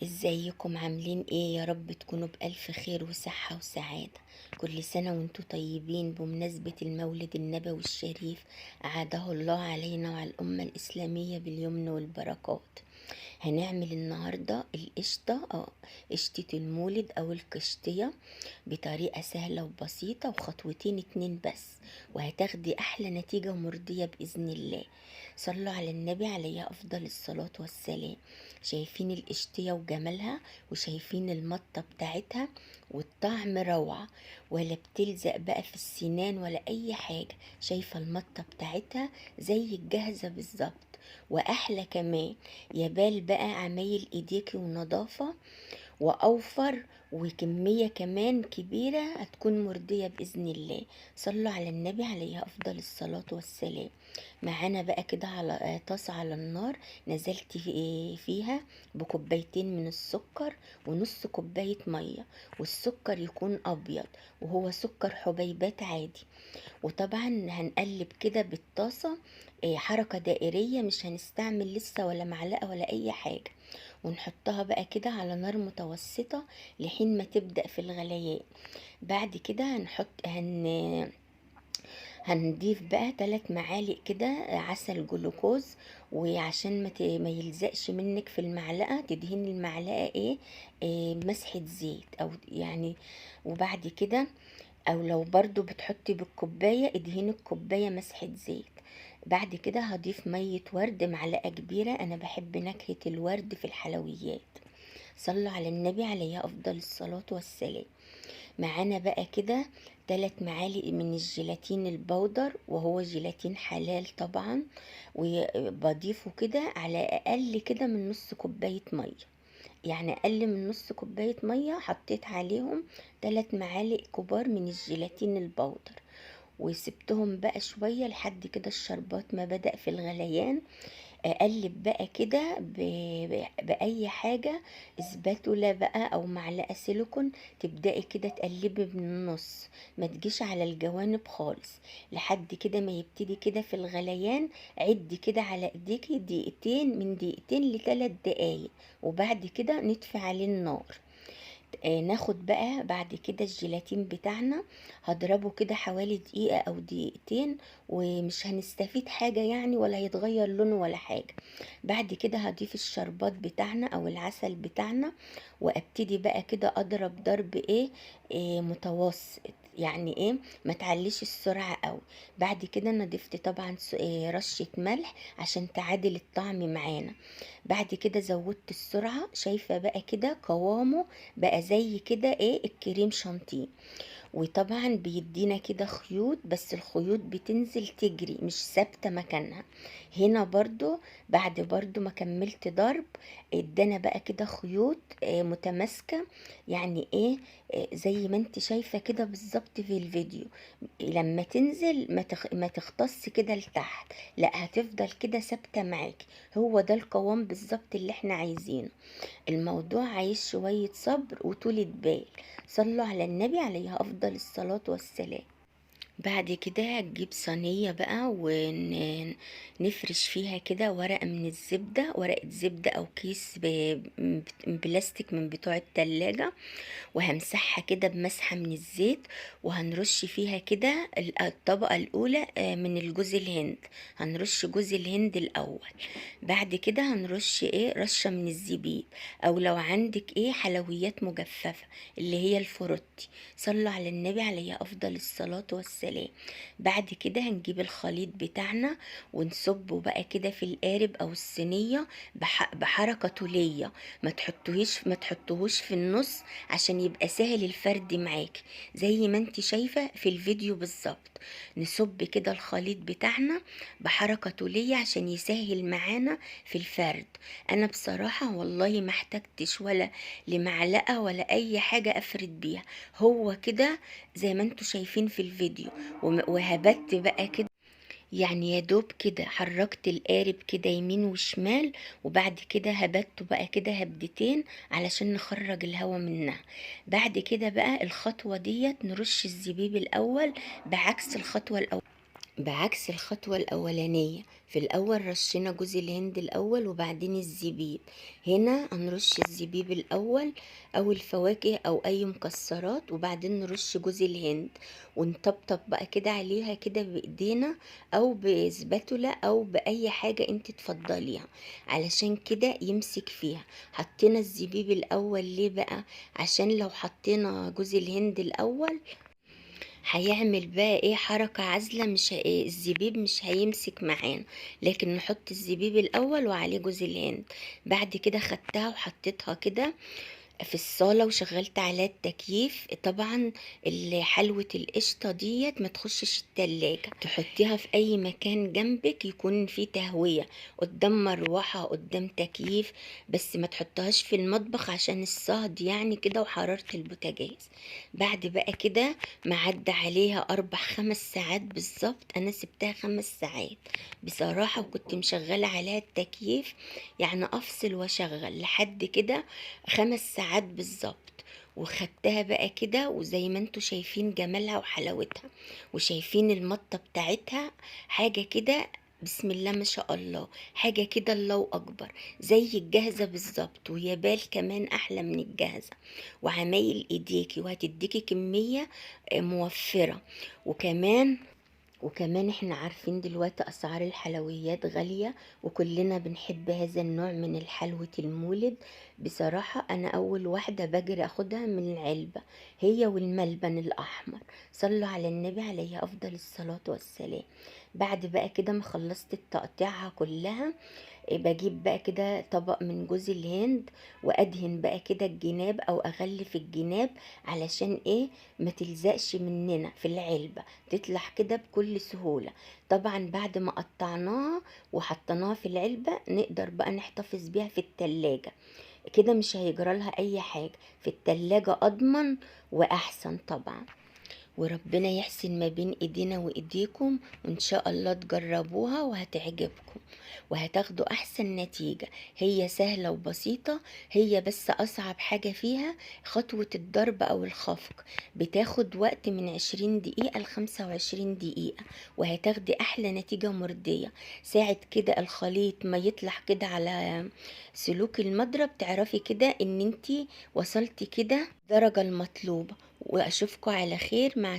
ازيكم عاملين ايه؟ يا رب تكونوا بألف خير وصحة وسعادة. كل سنة وانتم طيبين بمناسبة المولد النبوي الشريف. أعاده الله علينا وعلى الأمة الإسلامية باليمن والبركات. هنعمل النهاردة القشطة قشطة المولد أو القشطية بطريقة سهلة وبسيطة وخطوتين اتنين بس، وهتاخدي أحلى نتيجة ومرضية بإذن الله. صلوا على النبي عليه أفضل الصلاة والسلام. شايفين القشطية وجمالها، وشايفين المطة بتاعتها، والطعم روعة، ولا بتلزق بقى في السنان ولا أي حاجة. شايفة المطة بتاعتها زي الجاهزة بالظبط، وأحلى كمان. يبال بقى عمايل ايديكي ونظافة واوفر، وكمية كمان كبيرة هتكون مرضية بإذن الله. صلوا على النبي عليه أفضل الصلاة والسلام. معانا بقى كده على طاسة على النار، نزلت فيها بكوبايتين من السكر ونص كوباية مية، والسكر يكون أبيض وهو سكر حبيبات عادي. وطبعا هنقلب كده بالطاسة، حركة دائرية، مش هنستعمل لسه ولا معلقة ولا أي حاجة. ونحطها بقى كده على نار متوسطة لحين ما تبدأ في الغليان. بعد كده هنضيف بقى 3 معالق كده عسل جلوكوز. وعشان ما يلزقش منك في المعلقة، تدهني المعلقة مسحة زيت او يعني. وبعد كده، او لو برضو بتحطي بالكوباية، ادهني الكوباية مسحة زيت. بعد كده هضيف مية ورد معلقة كبيرة، انا بحب نكهة الورد في الحلويات. صلوا على النبي عليه افضل الصلاة والسلام. معانا بقى كده 3 معالق من الجيلاتين البودر، وهو جيلاتين حلال طبعا. وبضيفه كده على اقل كده من نص كوباية مية، يعني اقل من نص كوباية مية حطيت عليهم 3 معالق كبار من الجيلاتين البودر. وسبتهم بقى شوية لحد كده الشربات ما بدأ في الغليان. اقلب بقى كده باي حاجه، اسباتولا بقى او معلقه سيليكون. تبداي كده تقلبي من النص، ما تجيش على الجوانب خالص، لحد كده ما يبتدي كده في الغليان. عدي كده على ايديكي دقيقتين، من دقيقتين لثلاث دقايق، وبعد كده نطفي عليه النار. ناخد بقى بعد كده الجيلاتين بتاعنا، هضربه كده حوالي دقيقة او دقيقتين، ومش هنستفيد حاجة يعني، ولا هيتغير لونه ولا حاجة. بعد كده هضيف الشربات بتاعنا او العسل بتاعنا، وابتدي بقى كده اضرب ضرب متوسط، يعني ما تعليش السرعة قوي. بعد كده انا ضفت طبعا رشة ملح عشان تعادل الطعم معانا. بعد كده زودت السرعة، شايفة بقى كده قوامه بقى زي كده الكريم شانتيه. وطبعا بيدينا كده خيوط، بس الخيوط بتنزل تجري مش ثابته مكانها. هنا برضو بعد برضو ما كملت ضرب، ادانا بقى كده خيوط متماسكه، يعني زي ما انت شايفه كده بالظبط في الفيديو. لما تنزل ما تختص كده لتحت، لا هتفضل كده ثابته معاكي. هو ده القوام بالظبط اللي احنا عايزينه. الموضوع عايز شوية صبر وطولة بال. صلوا على النبي عليه أفضل الصلاة والسلام. بعد كده هتجيب صينية بقى ونفرش فيها كده ورقة من الزبدة، ورقة زبدة أو كيس بلاستيك من بتوع التلاجة. وهمسحها كده بمسحة من الزيت، وهنرش فيها كده الطبقة الأولى من الجوز الهند. هنرش جوز الهند الأول. بعد كده هنرش رشة من الزبيب، أو لو عندك حلويات مجففة اللي هي الفروتي. صلوا على النبي عليه أفضل الصلاة والسلام. بعد كده هنجيب الخليط بتاعنا ونصبه بقى كده في القارب أو الصينية بحركة طولية. ما تحطوهوش في النص عشان يبقى سهل الفرد معاكي، زي ما انت شايفة في الفيديو بالظبط. نصب كده الخليط بتاعنا بحركة طولية عشان يسهل معانا في الفرد. انا بصراحة والله ما احتجتش ولا لمعلقة ولا اي حاجة افرد بيها، هو كده زي ما انتوا شايفين في الفيديو. وهبت بقى كده، يعني يا دوب كده حركت القارب كده يمين وشمال، وبعد كده هبته بقى كده هبدتين علشان نخرج الهواء منها. بعد كده بقى الخطوة ديت نرش الزبيب الأول بعكس الخطوة الأول. بعكس الخطوة الأولانية. في الأول رشينا جوز الهند الأول وبعدين الزبيب. هنا هنرش الزبيب الأول أو الفواكه أو أي مكسرات، وبعدين نرش جوز الهند ونطبطب بقى كده عليها كده بإيدينا أو بسباتولا أو بأي حاجة انت تفضليها علشان كده يمسك فيها. حطينا الزبيب الأول ليه بقى؟ عشان لو حطينا جوز الهند الأول هيعمل بقى ايه حركة عازلة، مش الزبيب مش هيمسك معانا. لكن نحط الزبيب الاول وعليه جوز الهند. بعد كده خدتها وحطيتها كده في الصالة وشغلت عليها التكييف. طبعا حلوة القشطة ديت ما تخشش التلاجة، تحطيها في اي مكان جنبك يكون فيه تهوية، قدام مروحة قدام تكييف، بس ما تحطهاش في المطبخ عشان الصهد يعني كده وحرارة البوتاجاز. بعد بقى كده ما عدى عليها 4 5 ساعات بالظبط، انا سبتها 5 ساعات بصراحة، وكنت مشغلة عليها التكييف يعني افصل واشغل لحد كده 5 ساعات بالظبط. وخدتها بقى كده، وزي ما انتوا شايفين جمالها وحلاوتها وشايفين المطة بتاعتها، حاجة كده بسم الله ما شاء الله، حاجة كده الله أكبر، زي الجاهزة بالظبط، ويا بال كمان أحلى من الجاهزة، وعمايل إيديكي وهتديكي كمية موفرة. وكمان احنا عارفين دلوقتي اسعار الحلويات غالية، وكلنا بنحب هذا النوع من الحلوة المولد. بصراحة انا اول واحدة بجري اخدها من العلبة، هي والملبن الاحمر. صلوا على النبي عليه افضل الصلاة والسلام. بعد بقى كده ما خلصت تقطيعها كلها، بجيب بقى كده طبق من جوز الهند وادهن بقى كده الجناب او اغلف الجناب علشان ايه ما تلزقش مننا في العلبة، تطلع كده بكل سهولة. طبعا بعد ما قطعناها وحطيناها في العلبة نقدر بقى نحتفظ بيها في التلاجة، كده مش هيجرالها اي حاجة، في التلاجة اضمن واحسن طبعا. وربنا يحسن ما بين ايدينا وايديكم، وان شاء الله تجربوها وهتعجبكم وهتاخدوا احسن نتيجة. هي سهلة وبسيطة، هي بس اصعب حاجة فيها خطوة الضرب او الخفق، بتاخد وقت من 20 دقيقة ل25 دقيقة، وهتاخدي احلى نتيجة مرضية. ساعة كده الخليط ما يطلع كده على سلوك المضرب تعرفي كده ان انتي وصلتي كده درجة المطلوبة. واشوفكم على خير، مع